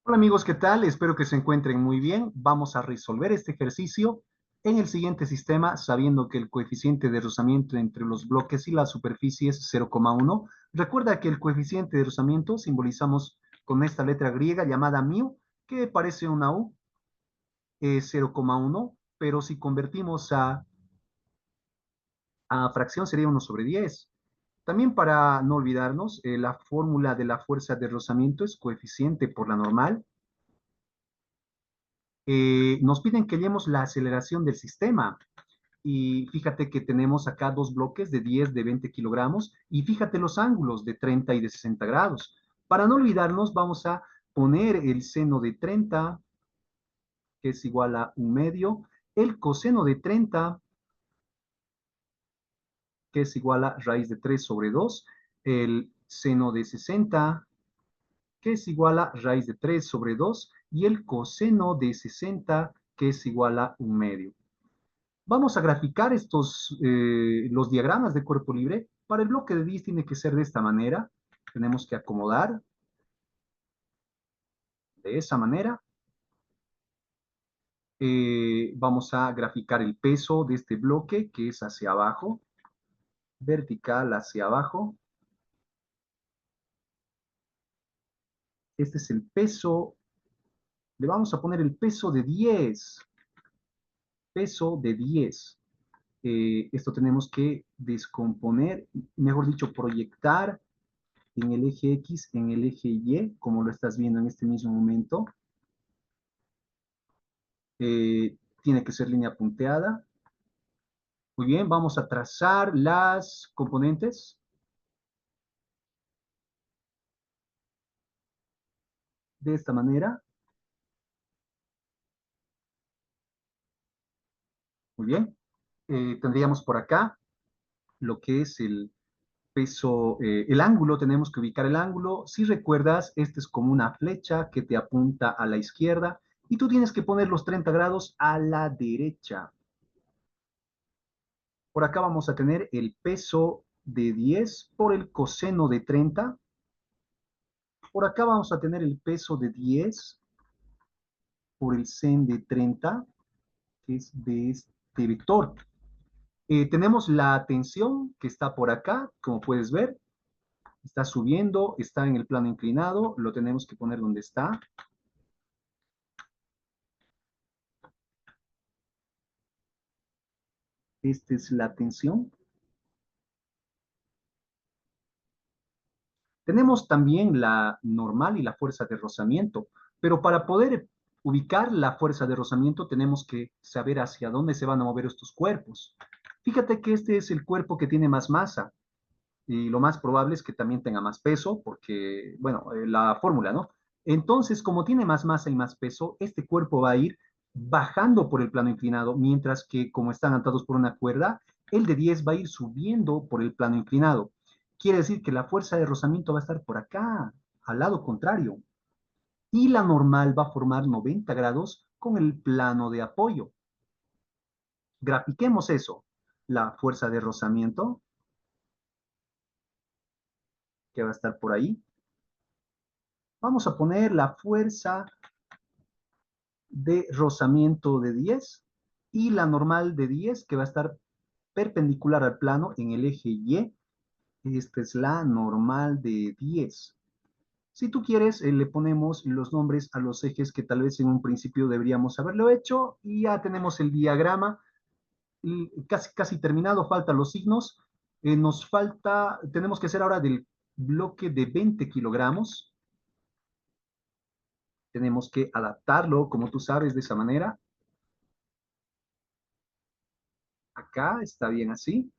Hola amigos, ¿qué tal? Espero que se encuentren muy bien. Vamos a resolver este ejercicio en el siguiente sistema, sabiendo que el coeficiente de rozamiento entre los bloques y la superficie es 0,1. Recuerda que el coeficiente de rozamiento simbolizamos con esta letra griega llamada mu, que parece una U, es 0,1, pero si convertimos a fracción sería 1/10. También para no olvidarnos, la fórmula de la fuerza de rozamiento es coeficiente por la normal. Nos piden que hallemos la aceleración del sistema. Y fíjate que tenemos acá dos bloques de 10, de 20 kilogramos. Y fíjate los ángulos de 30 y de 60 grados. Para no olvidarnos, vamos a poner el seno de 30, que es igual a 1/2. El coseno de 30, que es igual a raíz de 3/2. El seno de 60, que es igual a raíz de 3/2. Y el coseno de 60, que es igual a 1/2. Vamos a graficar los diagramas de cuerpo libre. Para el bloque de 10 tiene que ser de esta manera. Tenemos que acomodar de esa manera. Vamos a graficar el peso de este bloque, que es hacia abajo, vertical hacia abajo. Este es el peso. Le vamos a poner el peso de 10. Peso de 10. Esto tenemos que descomponer, mejor dicho, proyectar en el eje X, en el eje Y, como lo estás viendo en este mismo momento. Tiene que ser línea punteada. Muy bien, vamos a trazar las componentes de esta manera. Muy bien. Tendríamos por acá lo que es el peso, el ángulo, tenemos que ubicar el ángulo. Si recuerdas, este es como una flecha que te apunta a la izquierda y tú tienes que poner los 30 grados a la derecha. Por acá vamos a tener el peso de 10 por el coseno de 30. Por acá vamos a tener el peso de 10 por el sen de 30, que es de este vector. Tenemos la tensión que está por acá, como puedes ver, está subiendo, está en el plano inclinado, lo tenemos que poner donde está. Esta es la tensión. Tenemos también la normal y la fuerza de rozamiento, pero para poder ubicar la fuerza de rozamiento tenemos que saber hacia dónde se van a mover estos cuerpos. Fíjate que este es el cuerpo que tiene más masa y lo más probable es que también tenga más peso porque, bueno, la fórmula, ¿no? Entonces, como tiene más masa y más peso, este cuerpo va a ir bajando por el plano inclinado, mientras que como están atados por una cuerda, el de 10 va a ir subiendo por el plano inclinado. Quiere decir que la fuerza de rozamiento va a estar por acá, al lado contrario, y la normal va a formar 90 grados con el plano de apoyo. Grafiquemos eso. La fuerza de rozamiento, que va a estar por ahí. Vamos a poner la fuerza de rozamiento de 10 y la normal de 10 que va a estar perpendicular al plano en el eje Y. Esta es la normal de 10. Si tú quieres, le ponemos los nombres a los ejes que tal vez en un principio deberíamos haberlo hecho y ya tenemos el diagrama casi, casi terminado, faltan los signos. Nos falta, tenemos que hacer ahora del bloque de 20 kilogramos. Tenemos que adaptarlo, como tú sabes, de esa manera. Acá está bien así.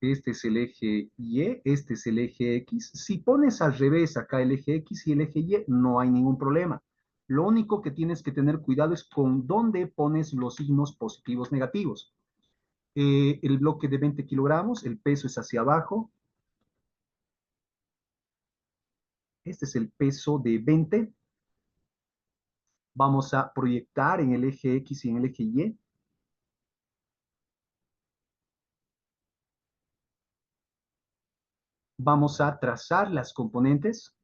Este es el eje Y, este es el eje X. Si pones al revés acá el eje X y el eje Y, no hay ningún problema. Lo único que tienes que tener cuidado es con dónde pones los signos positivos negativos. El bloque de 20 kilogramos, el peso es hacia abajo. Este es el peso de 20. Vamos a proyectar en el eje X y en el eje Y. Vamos a trazar las componentes.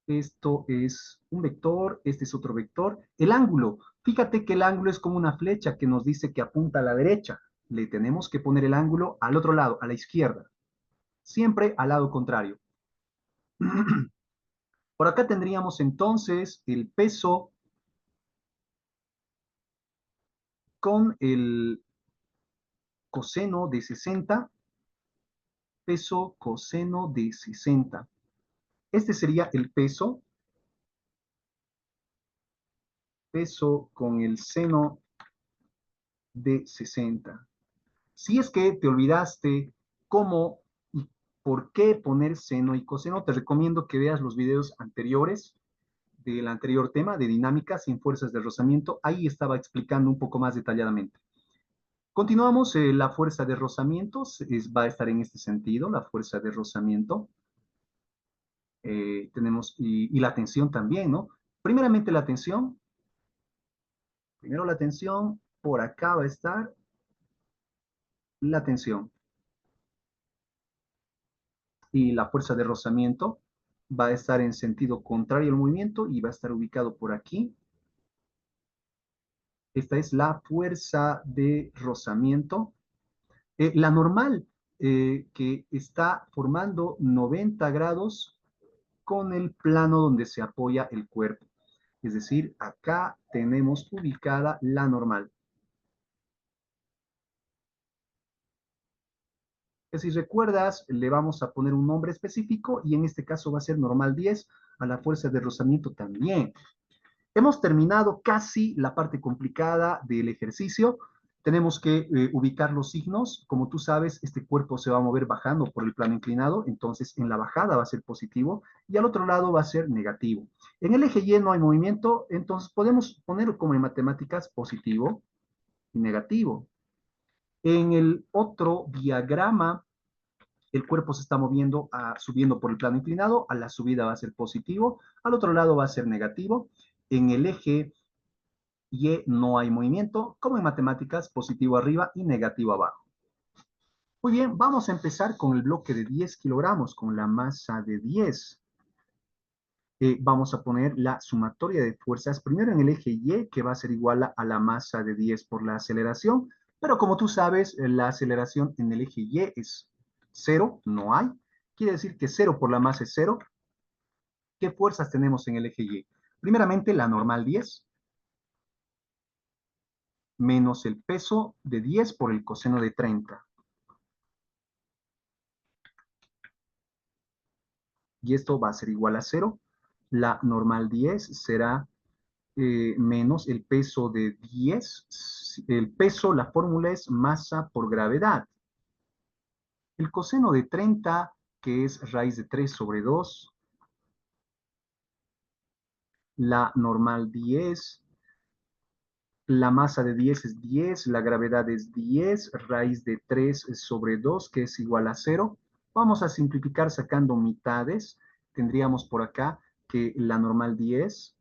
Esto es un vector, este es otro vector. El ángulo, fíjate que el ángulo es como una flecha que nos dice que apunta a la derecha. Le tenemos que poner el ángulo al otro lado, a la izquierda. Siempre al lado contrario. Por acá tendríamos entonces el peso con el coseno de 60, peso coseno de 60. Este sería el peso, peso con el seno de 60. Si es que te olvidaste cómo y por qué poner seno y coseno, te recomiendo que veas los videos anteriores del anterior tema de dinámica sin fuerzas de rozamiento. Ahí estaba explicando un poco más detalladamente. Continuamos, la fuerza de rozamiento va a estar en este sentido, la fuerza de rozamiento. Tenemos, y la tensión también, ¿no? Primeramente la tensión, primero la tensión, por acá va a estar la tensión. Y la fuerza de rozamiento va a estar en sentido contrario al movimiento y va a estar ubicado por aquí. Esta es la fuerza de rozamiento. La normal, que está formando 90 grados con el plano donde se apoya el cuerpo. Es decir, acá tenemos ubicada la normal. Que si recuerdas, le vamos a poner un nombre específico y en este caso va a ser normal 10, a la fuerza de rozamiento también. Hemos terminado casi la parte complicada del ejercicio. Tenemos que ubicar los signos. Como tú sabes, este cuerpo se va a mover bajando por el plano inclinado, entonces en la bajada va a ser positivo y al otro lado va a ser negativo. En el eje Y no hay movimiento, entonces podemos poner como en matemáticas positivo y negativo. En el otro diagrama, el cuerpo se está moviendo, subiendo por el plano inclinado, a la subida va a ser positivo, al otro lado va a ser negativo. En el eje Y no hay movimiento, como en matemáticas, positivo arriba y negativo abajo. Muy bien, vamos a empezar con el bloque de 10 kilogramos, con la masa de 10. Vamos a poner la sumatoria de fuerzas, primero en el eje Y, que va a ser igual a la masa de 10 por la aceleración, pero como tú sabes, la aceleración en el eje Y es 0, no hay. Quiere decir que 0 por la masa es 0. ¿Qué fuerzas tenemos en el eje Y? Primeramente, la normal 10, menos el peso de 10 por el coseno de 30. Y esto va a ser igual a 0. La normal 10 será menos el peso de 10. El peso, la fórmula es masa por gravedad. El coseno de 30, que es raíz de 3 sobre 2. La normal 10. La masa de 10 es 10, la gravedad es 10, raíz de 3 sobre 2, que es igual a 0. Vamos a simplificar sacando mitades. Tendríamos por acá que la normal 10,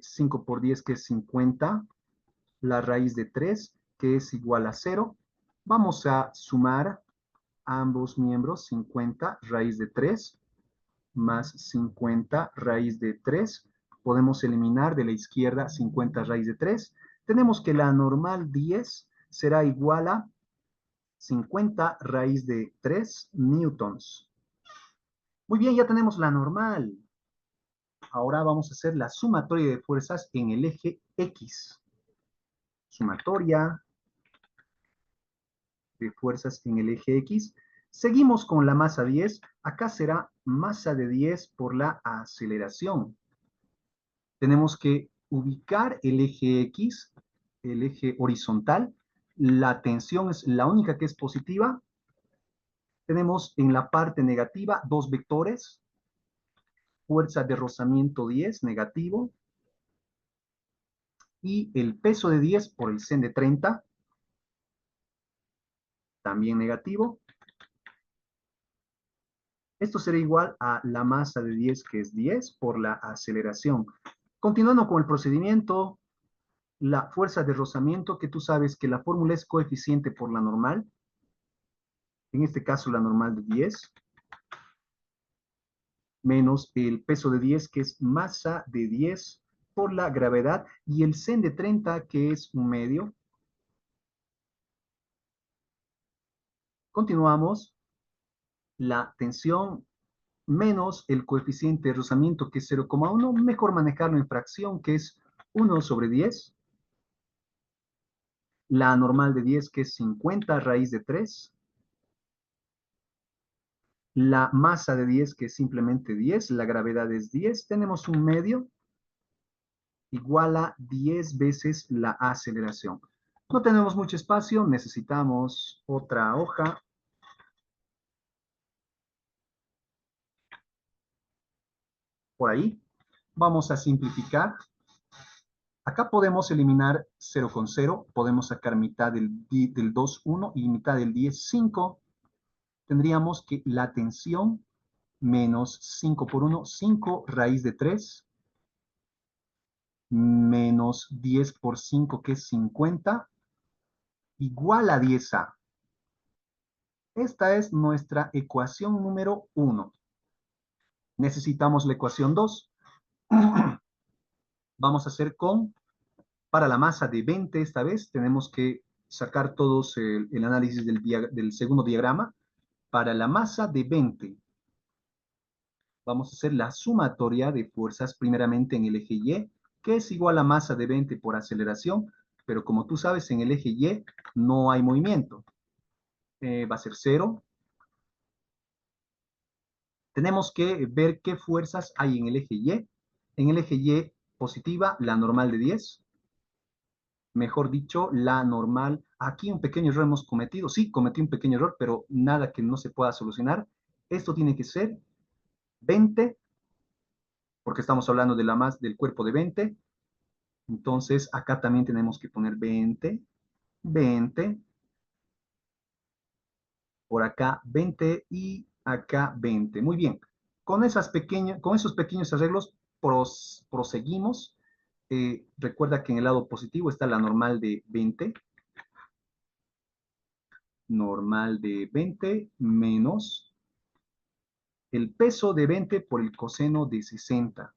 5 por 10, que es 50, la raíz de 3, que es igual a 0. Vamos a sumar a ambos miembros 50 raíz de 3 más 50 raíz de 3. Podemos eliminar de la izquierda 50 raíz de 3. Tenemos que la normal 10 será igual a 50 raíz de 3 newtons. Muy bien, ya tenemos la normal. Ahora vamos a hacer la sumatoria de fuerzas en el eje X. Sumatoria de fuerzas en el eje X. Seguimos con la masa 10. Acá será masa de 10 por la aceleración. Tenemos que ubicar el eje X, el eje horizontal. La tensión es la única que es positiva. Tenemos en la parte negativa dos vectores. Fuerza de rozamiento 10, negativo. Y el peso de 10 por el sen de 30, también negativo. Esto será igual a la masa de 10, que es 10, por la aceleración. Continuando con el procedimiento, la fuerza de rozamiento, que tú sabes que la fórmula es coeficiente por la normal. En este caso, la normal de 10 menos el peso de 10, que es masa de 10 por la gravedad, y el sen de 30, que es un medio. Continuamos. La tensión menos el coeficiente de rozamiento, que es 0,1, mejor manejarlo en fracción, que es 1/10. La normal de 10, que es 50 raíz de 3. La masa de 10, que es simplemente 10. La gravedad es 10. Tenemos un medio igual a 10 veces la aceleración. No tenemos mucho espacio, necesitamos otra hoja. Por ahí. Vamos a simplificar. Acá podemos eliminar 0,0, podemos sacar mitad del 2, 1 y mitad del 10, 5. Tendríamos que la tensión menos 5 por 1, 5 raíz de 3, menos 10 por 5, que es 50, igual a 10A. Esta es nuestra ecuación número 1. Necesitamos la ecuación 2. Vamos a hacer para la masa de 20 esta vez, tenemos que sacar todos el análisis del segundo diagrama. Para la masa de 20, vamos a hacer la sumatoria de fuerzas primeramente en el eje Y, que es igual a masa de 20 por aceleración, pero como tú sabes, en el eje Y no hay movimiento. Va a ser 0. Tenemos que ver qué fuerzas hay en el eje Y. En el eje Y positiva, la normal de 10. Mejor dicho, la normal. Aquí un pequeño error hemos cometido. Sí, cometí un pequeño error, pero nada que no se pueda solucionar. Esto tiene que ser 20, porque estamos hablando de del cuerpo de 20. Entonces, acá también tenemos que poner 20, 20, por acá 20 y acá 20. Muy bien. Con esos pequeños arreglos proseguimos. Recuerda que en el lado positivo está la normal de 20. Normal de 20 menos el peso de 20 por el coseno de 60.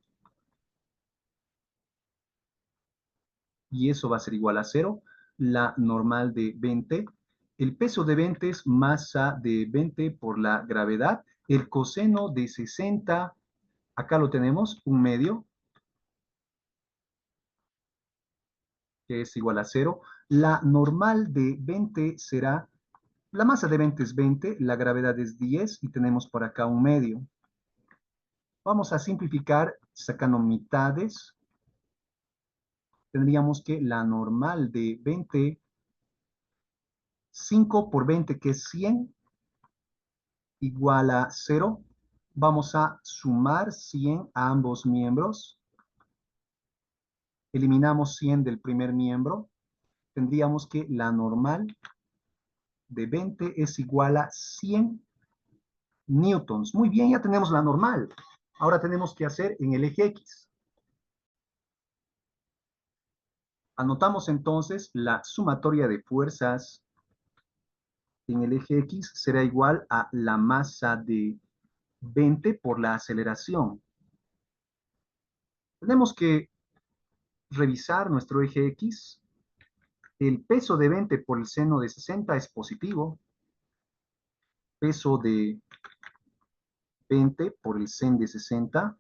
Y eso va a ser igual a 0. La normal de 20. El peso de 20 es masa de 20 por la gravedad. El coseno de 60, acá lo tenemos, un medio, que es igual a 0. La normal de 20 será, la masa de 20 es 20, la gravedad es 10 y tenemos por acá un medio. Vamos a simplificar sacando mitades. Tendríamos que la normal de 20, 5 por 20, que es 100, igual a 0. Vamos a sumar 100 a ambos miembros. Eliminamos 100 del primer miembro. Tendríamos que la normal de 20 es igual a 100 newtons. Muy bien, ya tenemos la normal. Ahora tenemos que hacer en el eje X. Anotamos entonces la sumatoria de fuerzas en el eje X será igual a la masa de 20 por la aceleración. Tenemos que revisar nuestro eje X. El peso de 20 por el seno de 60 es positivo. Peso de 20 por el sen de 60.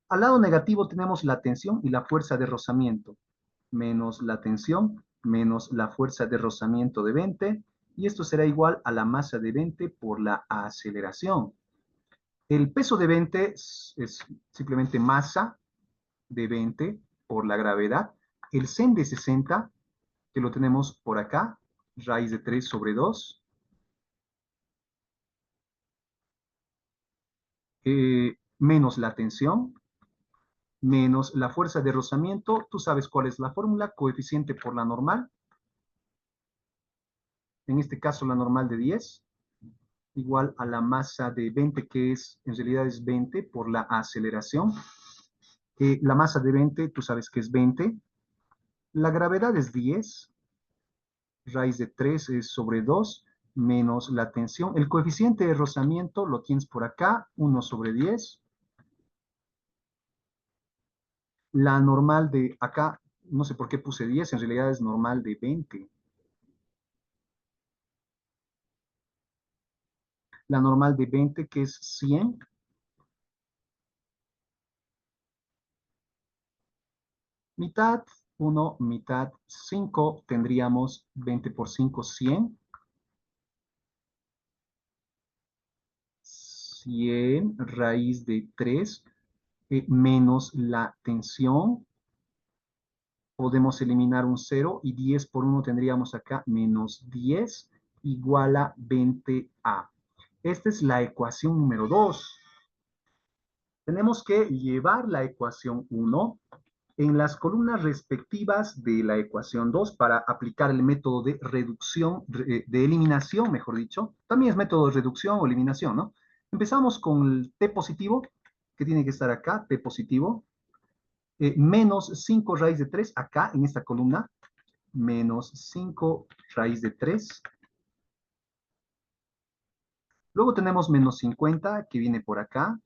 Al lado negativo tenemos la tensión y la fuerza de rozamiento. Menos la tensión, menos la fuerza de rozamiento de 20. Y esto será igual a la masa de 20 por la aceleración. El peso de 20 es simplemente masa de 20 por la gravedad. El sen de 60, que lo tenemos por acá, raíz de 3/2, menos la tensión, menos la fuerza de rozamiento. Tú sabes cuál es la fórmula, coeficiente por la normal. En este caso, la normal de 10, igual a la masa de 20, que en realidad es 20 por la aceleración. La masa de 20, tú sabes que es 20. La gravedad es 10. Raíz de 3 es sobre 2. menos la tensión. El coeficiente de rozamiento lo tienes por acá, 1/10. La normal de acá, no sé por qué puse 10, en realidad es normal de 20. La normal de 20, que es 100, mitad 1, mitad 5, tendríamos 20 por 5, 100. 100 raíz de 3 menos la tensión. Podemos eliminar un 0 y 10 por 1 tendríamos acá menos 10 igual a 20A. Esta es la ecuación número 2. Tenemos que llevar la ecuación 1 en las columnas respectivas de la ecuación 2 para aplicar el método de reducción, de eliminación, mejor dicho. También es método de reducción o eliminación, ¿no? Empezamos con el T positivo, que tiene que estar acá, T positivo, menos 5 raíz de 3 acá en esta columna, menos 5 raíz de 3. Luego tenemos menos 50, que viene por acá,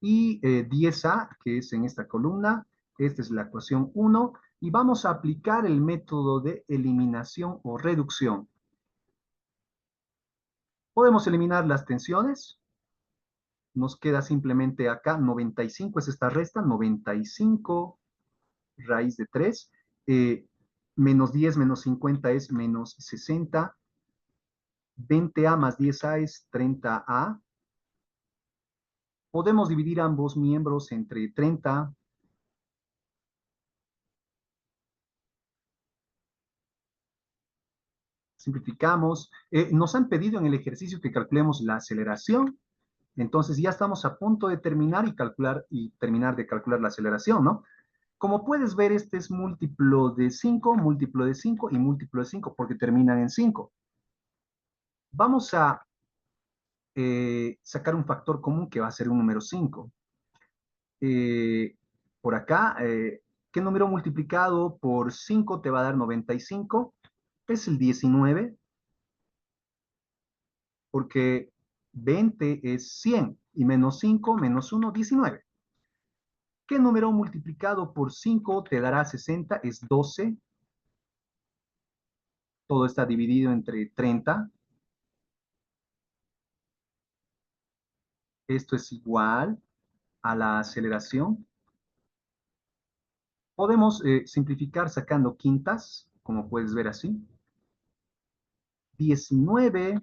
y 10A, que es en esta columna. Esta es la ecuación 1, y vamos a aplicar el método de eliminación o reducción. Podemos eliminar las tensiones. Nos queda simplemente acá 95, es esta resta, 95 raíz de 3. Menos 10 menos 50 es menos 60. 20A más 10A es 30A. Podemos dividir ambos miembros entre 30. Simplificamos. Nos han pedido en el ejercicio que calculemos la aceleración. Entonces ya estamos a punto de terminar y terminar de calcular la aceleración, ¿no? Como puedes ver, este es múltiplo de 5, múltiplo de 5 y múltiplo de 5 porque terminan en 5. Vamos a sacar un factor común que va a ser un número 5. Eh, por acá, ¿qué número multiplicado por 5 te va a dar 95? Es el 19, porque 20 es 100 y menos 5 menos 1, 19. ¿Qué número multiplicado por 5 te dará 60? Es 12. Todo está dividido entre 30. Esto es igual a la aceleración. Podemos simplificar sacando quintas, como puedes ver así. 19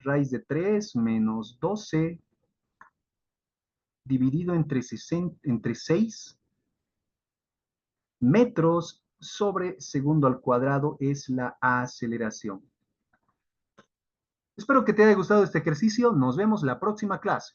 raíz de 3 menos 12 dividido entre 6 metros sobre segundo al cuadrado es la aceleración. Espero que te haya gustado este ejercicio. Nos vemos la próxima clase.